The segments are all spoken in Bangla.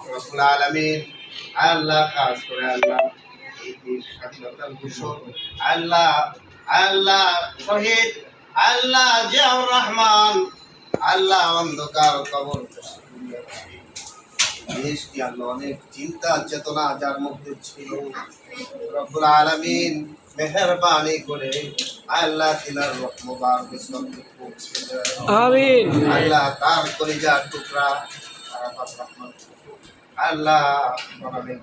রব্বুল আলামিন আল্লাহ খাস করে আল্লাহ এই স্বাধীনতার ঘোষক আল্লাহ আল্লাহ শহীদ আল্লাহ জিয়াউর রহমান আল্লাহ অন্ধকার কবর দেশটি আল্লাহ অনেক চিন্তা চেতনা যার মধ্যে ছিল রব্বুল আলামিন মেহেরবানি করে আল্লাহ তিনার রহমবার বিশ্বকে পৌঁছে দেয় আমিন আল্লাহ তার কলিজার টুকরা আরাফাত রহমান আল্লাহ অনেক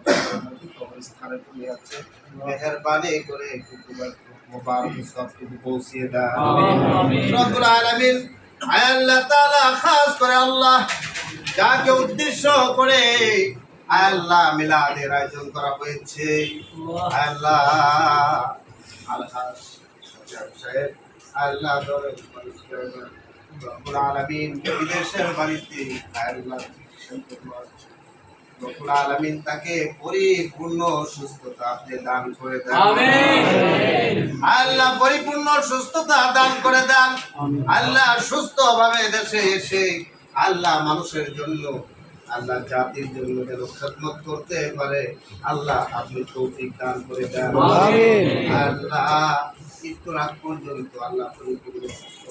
কবরস্থানে পড়ে আছে মেহেরবানি করে কুতুবার মুবারক বিশ্বকে পৌঁছে দেয় আমিন রব্বুল আলামিন আল্লাহ তাআলা খাস করে আল্লাহ যাকে উদ্দেশ্য করে আল্লাহ মিলাদের আয়োজন করা হয়েছে আল্লাহ আলহাজ সাহেব আল্লাহ রব্বুল আলামিন বিদেশের বাড়িতে আল্লাহ রব্বুল আলামিন তাকে পরিপূর্ণ সুস্থতা আপনি দান করে দেন আমিন আল্লাহ পরিপূর্ণ সুস্থতা দান করে দেন আল্লাহ সুস্থভাবে দেশে এসে আল্লাহ মানুষের জন্য আল্লাহ জাতির জন্য যেন খেদমত করতে পারে আল্লাহ আপনি তৌফিক দান করে দেন আমিন আল্লাহ মৃত্যুর আগ পর্যন্ত আল্লাহ পরিপূর্ণ সুস্থ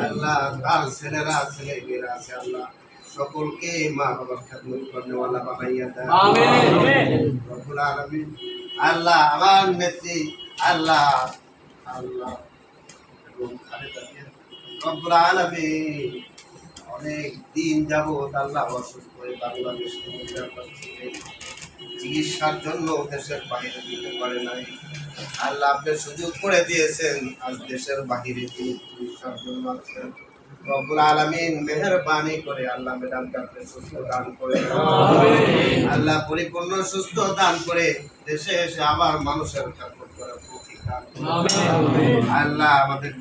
আল্লাহ তার ছেলেরা ছেলে মেয়েরা আছে আল্লাহ সকলকে মা বাবার খেদমত করনেওয়ালা বানাইয়া দেন আমিন রব্বুল আলামিন আল্লাহ আমার নেত্রী আল্লাহ আল্লাহ রব্বুল আলামিন অনেক দিন যাবত আল্লাহ অসুস্থ হয়ে বাংলাদেশে চিকিৎসার জন্য দেশের বাইরে দিতে পারে নাই আল্লাহ আপনি সুযোগ করে দিয়েছেন আজ দেশের বাহিরে তিনি চিকিৎসার জন্য আছেন রব্বুল আলামিন মেহেরবানি করে আল্লাহ ম্যাডামকে আপনি সুস্থ দান করে আল্লাহ পরিপূর্ণ সুস্থ দান করে দেশে এসে আবার মানুষের খেদমত করার তৌফিক দান করুন আল্লাহ আমাদের